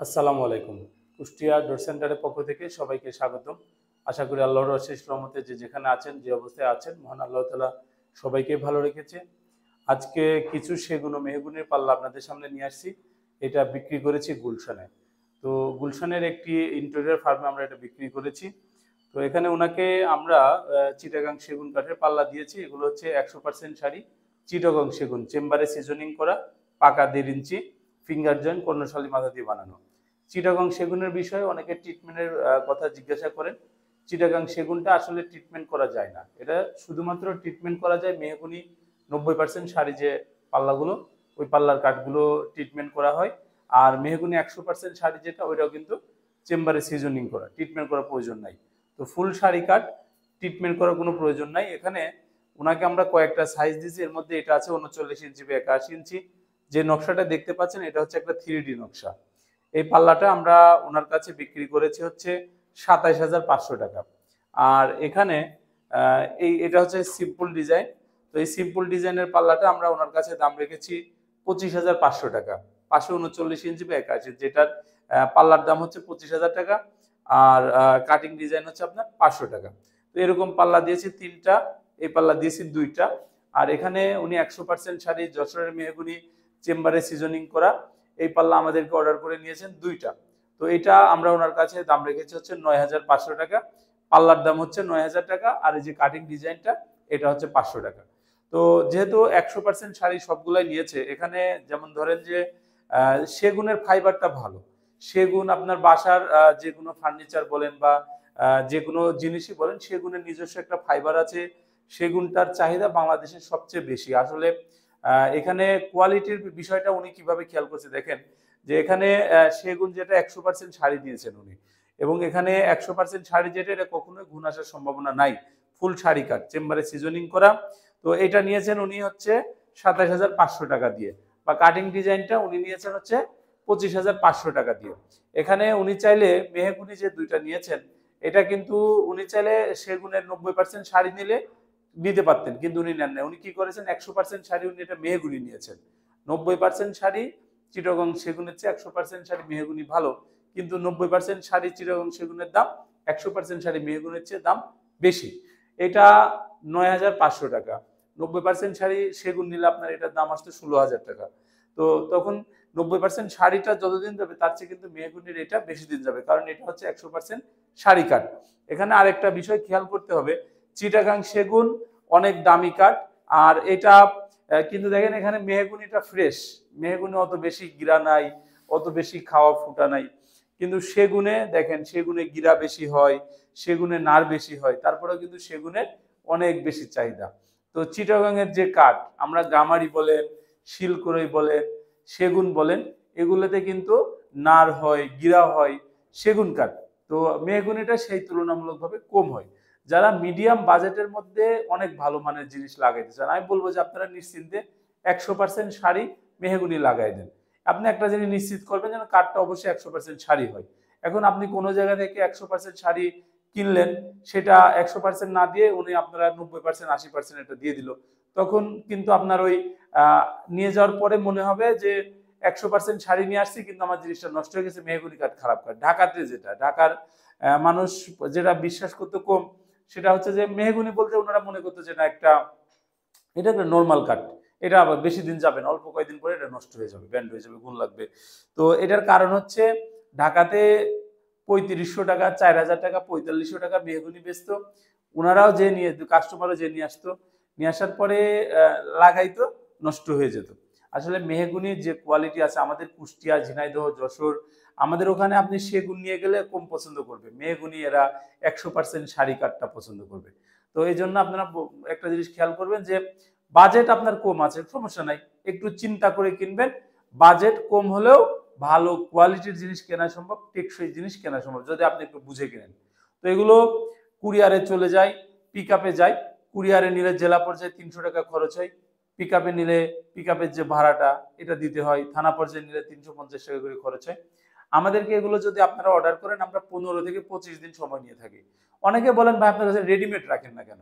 আসসালামু আলাইকুম। কুষ্টিয়া ডোর সেন্টারের পক্ষ থেকে সবাইকে স্বাগতম। আশা করি আল্লাহর অশেষ রহমতে যে যেখানে আছেন, যে অবস্থায় আছেন, মহান আল্লাহ তাআলা সবাইকে ভালো রেখেছে। আজকে কিছু সেগুন ও মেহগুনির পাল্লা আপনাদের সামনে নিয়ে আসছি। এটা বিক্রি করেছি গুলশানে। তো গুলশানের একটি ইন্টেরিয়র ফার্মে আমরা এটা বিক্রি করেছি। তো এখানে ওনাকে আমরা চিটাগাং সেগুন কাঠের পাল্লা দিয়েছি। এগুলো হচ্ছে 100% শাড়ি, চিটাগাং সেগুন, চেম্বারে সিজনিং করা, পাকা 1.5 ইঞ্চি, ফিঙ্গার জয়েন্ট, কর্ণশালী মাথা দিয়ে বানানো। চিটাগাং সেগুনের বিষয়ে অনেকে ট্রিটমেন্টের কথা জিজ্ঞাসা করেন। চিটাগাং সেগুনটা আসলে ট্রিটমেন্ট করা যায় না, এটা শুধুমাত্র ট্রিটমেন্ট করা যায় মেহগনি 90% শাড়ি যে পাল্লাগুলো, ওই পাল্লার কাঠগুলো ট্রিটমেন্ট করা হয়। আর মেহগনি 100% শাড়ি যেটা, ওইটাও কিন্তু চেম্বারে সিজনিং করা, ট্রিটমেন্ট করার প্রয়োজন নাই। তো ফুল শাড়ি কাঠ ট্রিটমেন্ট করার কোনো প্রয়োজন নাই। এখানে ওনাকে আমরা কয়েকটা সাইজ দিয়েছি, এর মধ্যে এটা আছে 39 ইঞ্চি বা 81 ইঞ্চি। যে নকশাটা দেখতে পাচ্ছেন এটা হচ্ছে একটা 3D নকশা। এই পাল্লাটা আমরা ওনার কাছে বিক্রি করেছি হচ্ছে 27,500 টাকা। আর এখানে এটা হচ্ছে সিম্পল ডিজাইন। তো এই সিম্পল ডিজাইনের পাল্লাটা আমরা ওনার কাছে দাম রেখেছি 25,500 টাকা। 539 ইঞ্চি বা 81, যেটার পাল্লার দাম হচ্ছে 25,000 টাকা। আর কাটিং ডিজাইন হচ্ছে আপনার 500 টাকা। তো এরকম পাল্লা দিয়েছি 3টা, এই পাল্লা দিয়েছি 2টা। আর এখানে উনি 100% শাড়ি, যশোরের মেহগুনি, চেম্বারে সিজনিং করা, এই পাল্লা আমাদেরকে অর্ডার করে নিয়েছেন 2টা। তো এটা আমরা ওনার কাছে দাম রেখেছি হচ্ছে 9,500 টাকা। পাল্লার দাম হচ্ছে 9,000 টাকা। আর এই যে কাটিং ডিজাইনটা, এটা হচ্ছে 500 টাকা। তো যেহেতু 100% শাড়ি সবগুলাই নিয়েছে, এখানে যেমন ধরেন যে সেগুনের ফাইবারটা ভালো। সেগুন আপনার বাসার যে কোনো ফার্নিচার বলেন বা যে কোনো জিনিসই বলেন, সেগুনের নিজস্ব একটা ফাইবার আছে। সেগুনটার চাহিদা বাংলাদেশের সবচেয়ে বেশি। আসলে এখানে কোয়ালিটির বিষয়টা উনি কিভাবে খেয়াল করছে দেখেন, যে এখানে সেগুন যেটা 100% শাড়ি দিয়েছেন উনি, এবং এখানে 100% শাড়ি যেটা, এটা কখনোই গুণ আসার সম্ভাবনা নাই। ফুল শাড়ি কাট, চেম্বারে সিজনিং করা। তো এটা নিয়েছেন উনি হচ্ছে 27,500 টাকা দিয়ে, বা কাটিং ডিজাইনটা উনি নিয়েছেন হচ্ছে 25,500 টাকা দিয়ে। এখানে উনি চাইলে মেহগুনি যে 2টা নিয়েছেন, এটা কিন্তু উনি চাইলে সেগুনের 90% শাড়ি নিতে পারতেন, কিন্তু উনি নেন না। উনি কি করেছেন, 100% শাড়ি উনি এটা মেহগুনি নিয়েছেন। 90% শাড়ি চিটাগং সেগুনের চেয়ে 100% শাড়ি মেহগুনি ভালো, কিন্তু 90% শাড়ি চিটাগং সেগুনের দাম 100% শাড়ি মেহগুনির চেয়ে দাম বেশি। এটা 9,500 টাকা। 90% শাড়ি সেগুন নিলে আপনার এটার দাম আসতো 16,000 টাকা। তো তখন 90% শাড়িটা যতদিন যাবে, তার চেয়ে কিন্তু মেহগুনির এটা বেশি দিন যাবে, কারণ এটা হচ্ছে 100% শাড়ি কাঠ। এখানে আরেকটা বিষয় খেয়াল করতে হবে, চিটাগাং সেগুন অনেক দামি কাঠ। আর এটা কিন্তু দেখেন এখানে মেহগুনিটা ফ্রেশ, মেহগুনি অত বেশি গিরা নাই, অত বেশি খাওয়া ফুটা নাই। কিন্তু সেগুনে দেখেন, সেগুনে গিরা বেশি হয়, সেগুনে নার বেশি হয়, তারপরেও কিন্তু সেগুনের অনেক বেশি চাহিদা। তো চিটাগাংয়ের যে কাঠ, আমরা গামারি বলেন, শিলকরই বলেন, সেগুন বলেন, এগুলোতে কিন্তু নার হয়, গিরা হয় সেগুন কাঠ। তো মেহগুনিটা সেই তুলনামূলকভাবে কম হয়। যারা মিডিয়াম বাজেটের মধ্যে অনেক ভালো মানের জিনিস লাগাইতে চান, আমি বলবো যে আপনারা নিশ্চিন্তে 100% শাড়ি মেহগুনি লাগাই দেন। আপনি একটা জিনিস নিশ্চিত করবেন যেন কাঠটা অবশ্যই 100% শাড়ি হয়। এখন আপনি কোনো জায়গা থেকে 100% শাড়ি কিনলেন, সেটা 100% না দিয়ে উনি আপনারা 90% 80% এটা দিয়ে দিল, তখন কিন্তু আপনার ওই নিয়ে যাওয়ার পরে মনে হবে যে 100% শাড়ি নিয়ে আসছি, কিন্তু আমার জিনিসটা নষ্ট হয়ে গেছে, মেহগুনি কাঠ খারাপ কাঠ। ঢাকাতে যেটা, ঢাকার মানুষ যেটা বিশ্বাস করতে কম, সেটা হচ্ছে যে মেহগুনি বলতে ওনারা মনে করতো যে না, এটা একটা নর্মাল কাঠ, এটা আবার বেশি দিন যাবে না, অল্প কয়েকদিন পরে এটা নষ্ট হয়ে যাবে, ব্যান্ড হয়ে যাবে, গুণ লাগবে। তো এটার কারণ হচ্ছে ঢাকাতে 3500 টাকা, 4,000 টাকা, 4500 টাকা মেহগুনি বেচতো। ওনারাও যে নিয়ে, কাস্টমারও যে নিয়ে আসতো, নিয়ে আসার পরে লাগাইতো, নষ্ট হয়ে যেত। আসলে মেহগুনির যে কোয়ালিটি আছে, আমাদের কুষ্টিয়া, ঝিনাইদহ, যশোর, আমাদের ওখানে আপনি সেগুন নিয়ে গেলে কম পছন্দ করবে, মেহগুনি এরা 100% শাড়ি কাঠটা পছন্দ করবে। তো এই জন্য আপনারা একটা জিনিস খেয়াল করবেন যে বাজেট আপনার কম আছে, সমস্যা নাই, একটু চিন্তা করে কিনবেন। বাজেট কম হলেও ভালো কোয়ালিটির জিনিস কেনা সম্ভব, টেকসই জিনিস কেনা সম্ভব, যদি আপনি একটু বুঝে কিনেন। তো এগুলো কুরিয়ারে চলে যায়, পিক আপে যায়। কুরিয়ারে নিলে জেলা পর্যায়ে 300 টাকা খরচ হয়, পিক আপে নিলে পিক আপের যে ভাড়াটা এটা দিতে হয়, থানা পর্যায়ে নিলে 350 টাকা করে খরচ হয়। আমাদেরকে এগুলো যদি আপনারা অর্ডার করেন, আমরা 15 থেকে 25 দিন সময় নিয়ে থাকি। অনেকে বলেন ভাই আপনার কাছে রেডিমেড রাখেন না কেন?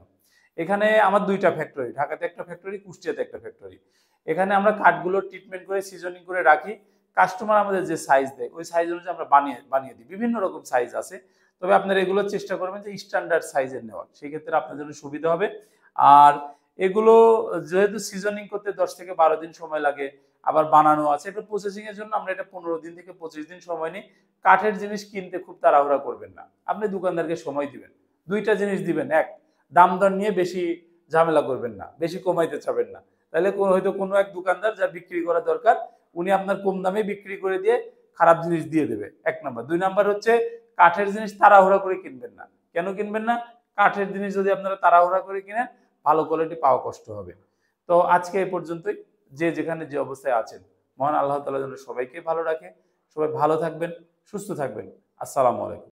এখানে আমার 2টা ফ্যাক্টরি, ঢাকাতে একটা ফ্যাক্টরি, কুষ্টিয়াতে একটা ফ্যাক্টরি। এখানে আমরা কাঠগুলো ট্রিটমেন্ট করে সিজনিং করে রাখি। কাস্টমার আমাদের যে সাইজ দেয় ওই সাইজ অনুযায়ী আমরা বানিয়ে দিই। বিভিন্ন রকম সাইজ আছে, তবে আপনারা এগুলো চেষ্টা করবেন যে স্ট্যান্ডার্ড সাইজের নেওয়ার, সেক্ষেত্রে আপনার জন্য সুবিধা হবে। আর এগুলো যেহেতু সিজনিং করতে 10 থেকে 12 দিন সময় লাগে, আবার বানানো আছে, এটা প্রসেসিং এর জন্য আমরা এটা 15 দিন থেকে 25 দিন সময় নিই। কাঠের জিনিস কিনতে খুব তাড়াহুড়া করবেন না, আপনি দোকানদারকে সময় দিবেন, দুইটা জিনিস দিবেন, এক দাম দর নিয়ে বেশি ঝামেলা করবেন না, বেশি কমাইতে চাবেন না, তাহলে হয়তো কোনো এক দোকানদার যা বিক্রি করা দরকার উনি আপনার কম দামে বিক্রি করে দিয়ে খারাপ জিনিস দিয়ে দেবে, 1 নাম্বার। 2 নাম্বার হচ্ছে কাঠের জিনিস তাড়াহুড়া করে কিনবেন না। কেন কিনবেন না? কাঠের জিনিস যদি আপনারা তাড়াহুড়া করে কিনেন, ভালো কোয়ালিটি পাওয়া কষ্ট হবে। তো আজকে এই পর্যন্তই। যে যেখানে যে অবস্থায় আছেন, মহান আল্লাহ তাআলা যেন সবাইকে ভালো রাখে। সবাই ভালো থাকবেন, সুস্থ থাকবেন। আসসালামু আলাইকুম।